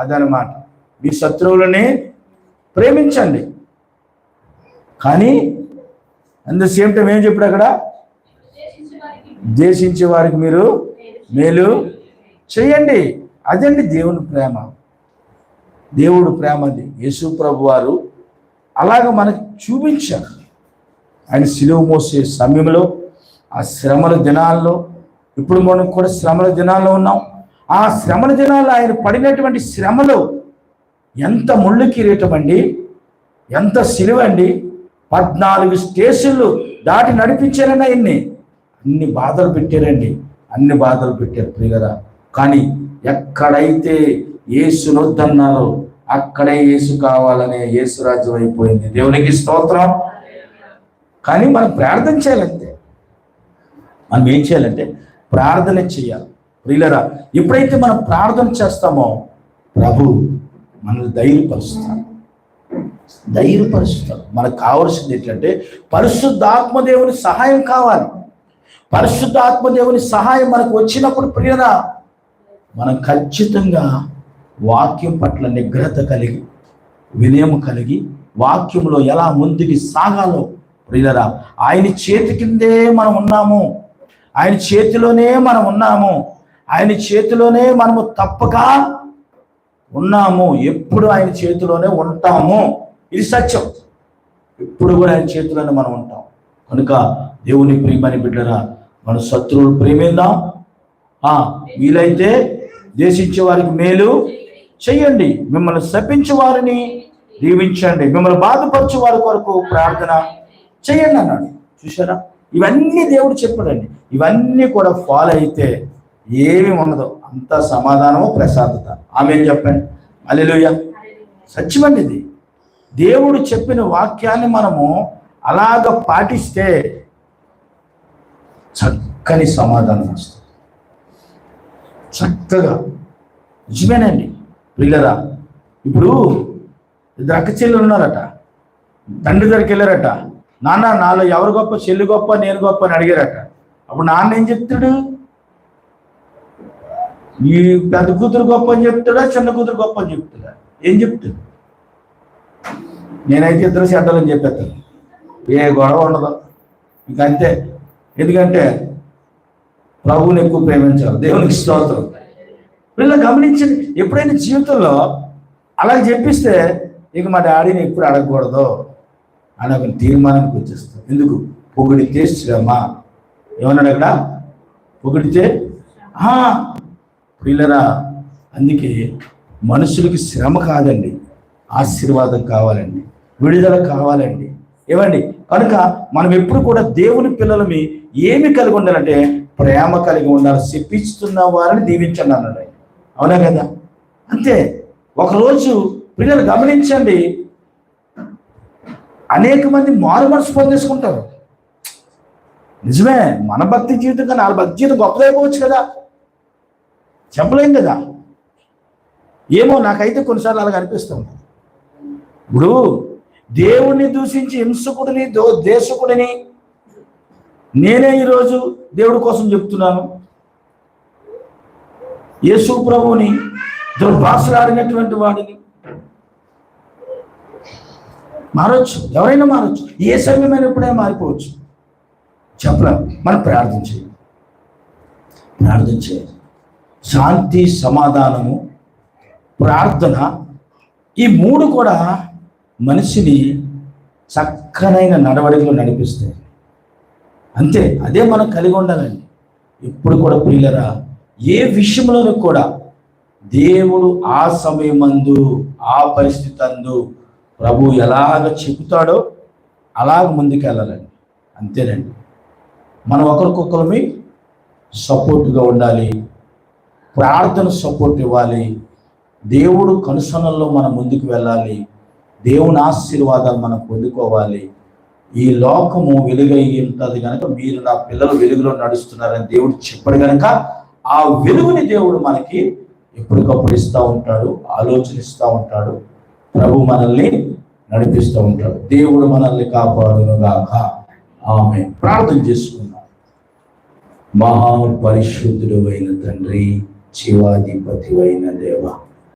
అదనమాట. మీ శత్రువులని ప్రేమించండి, కానీ అట్ ద సేమ్ టైం ఏం చెప్పాడు అక్కడ? ద్వేషించే వారికి మీరు మేలు చేయండి. అదండి దేవుని ప్రేమ. దేవుడు ప్రేమది. యేసు ప్రభు వారు అలాగ మనకు చూపించారు. ఆయన సిలువ మోసే సమయంలో, ఆ శ్రమల దినాల్లో, ఇప్పుడు మనం కూడా శ్రమల దినాల్లో ఉన్నాం. ఆ శ్రమల దినాల్లో ఆయన పడినటువంటి శ్రమలు ఎంత ముళ్ళు కిరీటం అండి, ఎంత సిలువ అండి. 14 స్టేషన్లు దాటి నడిపించారని ఆయన్ని అన్ని బాధలు పెట్టారండి, అన్ని బాధలు పెట్టారు ప్రియులరా. కానీ ఎక్కడైతే యేసును వద్దన్నారో అక్కడే యేసు కావాలనే యేసు రాజ్యం అయిపోయింది. దేవునికి స్తోత్రం. కానీ మనం ప్రార్థన చేయాలంటే, మనం ఏం చేయాలంటే ప్రార్థన చేయాలి ప్రియులరా. ఎప్పుడైతే మనం ప్రార్థన చేస్తామో ప్రభు మనల్ని ధైర్యపరుస్తాడు. మనకు కావాల్సింది ఏంటంటే పరిశుద్ధాత్మ దేవుని సహాయం కావాలి. పరిశుద్ధాత్మ దేవుని సహాయం మనకు వచ్చినప్పుడు ప్రియులరా, మనం ఖచ్చితంగా వాక్యం పట్ల నిగ్రహత కలిగి, వినయం కలిగి, వాక్యంలో ఎలా ముందుకు సాగాలో ప్రియులరా, ఆయన చేతి కిందే మనం ఉన్నాము, ఆయన చేతిలోనే మనం ఉన్నాము, ఆయన చేతిలోనే మనము తప్పక ఉన్నాము. ఎప్పుడు ఆయన చేతిలోనే ఉంటాము. ఇది సత్యం. ఎప్పుడు కూడా ఆయన చేతిలోనే మనం ఉంటాం. కనుక దేవుని ప్రియమని బిడ్డరా, మన శత్రువులు ప్రేమిద్దాం. వీలైతే ద్వేషించే వారికి మేలు చెయ్యండి, మిమ్మల్ని శపించే వారిని దీవించండి, మిమ్మల్ని బాధపరచే వారి కొరకు ప్రార్థన చెయ్యండి అన్నాడు. చూసారా, ఇవన్నీ దేవుడు చెప్పాడండి. ఇవన్నీ కూడా ఫాలో అయితే ఏమి ఉండదు, అంత సమాధానము, ప్రశాంతత. ఆమేన్ చెప్పండి. హల్లెలూయా. సత్యమండి ఇది. దేవుడు చెప్పిన వాక్యాన్ని మనము అలాగ పాటిస్తే చక్కని సమాధానం వస్తుంది. చక్కగా నిజమేనండి ప్రియులరా. ఇప్పుడు ఇద్దరు అక్క చెల్లెలు ఉన్నారట, తండ్రి దగ్గరికి వెళ్ళారట. నాన్న, నాలో ఎవరు గొప్ప, చెల్లి గొప్ప, నేను గొప్ప అని అడిగారట. అప్పుడు నాన్న ఏం చెప్తాడు? ఈ పెద్ద కూతురు గొప్ప అని చెప్తాడా, చిన్న కూతురు గొప్ప అని చెప్తాడా? ఏం చెప్తాడు? నేనైతే ఇద్దరు చెడ్డలని చెప్పేస్తాను, ఏ గొడవ ఉండదు ఇంకంతే. ఎందుకంటే ప్రభువుని ఎక్కువ ప్రేమించాలి. దేవునికి స్తోత్రం. వీళ్ళు గమనించండి, ఎప్పుడైనా జీవితంలో అలాగే చెప్పిస్తే ఇక మా డాడీని ఎప్పుడు అడగకూడదు అని ఒక తీర్మానానికి వచ్చేస్తాం. ఎందుకు? పొగిడితే శ్రమ. ఏమన్నాడు అక్కడ? పొగిడితే పిల్లరా. అందుకే మనుషులకి శ్రమ కాదండి, ఆశీర్వాదం కావాలండి, విడుదల కావాలండి. ఏమండి? కనుక మనం ఎప్పుడు కూడా దేవుని పిల్లలమి ఏమి కలిగి ఉండాలంటే ప్రేమ కలిగి ఉండాలి. శపిస్తున్న వారిని దీవించండి అన్నాడు. అవునా కదా? అంతే. ఒకరోజు పిల్లలు గమనించండి, అనేక మంది మారు మనసు పొందేసుకుంటారు. నిజమే, మన భక్తి జీవితం కన్నా వాళ్ళ భక్తి జీవితం గొప్పదైపోవచ్చు కదా, చెప్పలేం కదా. ఏమో, నాకైతే కొన్నిసార్లు అలాగ అనిపిస్తుంది. ఇప్పుడు దేవుణ్ణి దూషించి హింసకుడిని, దేశకుడిని నేనే ఈరోజు దేవుడి కోసం చెప్తున్నాను. యేసు ప్రభువుని దుర్భాషలాడినటువంటి వాడిని మారవచ్చు, ఎవరైనా మారవచ్చు, ఏ సమయమైనా ఎప్పుడైనా మారిపోవచ్చు, చెప్పలేం. మనం ప్రార్థన చేయాలి. శాంతి, సమాధానము, ప్రార్థన, ఈ మూడు కూడా మనిషిని చక్కనైన నడవడికలో నడిపిస్తాయి. అంతే, అదే మనం కలిగి ఉండాలండి. ఎప్పుడు కూడా ప్రియులరా, ఏ విషయంలోనూ కూడా దేవుడు ఆ సమయమందు, ఆ పరిస్థితి అందు ప్రభు ఎలాగ చెబుతాడో అలాగ ముందుకు వెళ్ళాలండి. అంతేనండి. మనం ఒకరికొకరిని సపోర్ట్గా ఉండాలి, ప్రార్థన సపోర్ట్ ఇవ్వాలి, దేవుడు కనుసనల్లో మనం ముందుకు వెళ్ళాలి, దేవుని ఆశీర్వాదాలు మనం పొందుకోవాలి. ఈ లోకము వెలుగై ఉంటుంది కనుక మీరు నా పిల్లలు వెలుగులో నడుస్తున్నారని దేవుడు చెప్పాడు కనుక ఆ వెలుగుని దేవుడు మనకి ఎప్పటికప్పుడు ఇస్తూ ఉంటాడు, ఆలోచనిస్తూ ఉంటాడు. ప్రభు మనల్ని నడిపిస్తూ ఉంటాడు. దేవుడు మనల్ని కాపాడునుగాక. ఆమేన్. ప్రార్థన చేసుకున్నాం. మహాపరిశుద్ధుడు అయిన తండ్రి, జీవాధిపతి అయిన దేవ,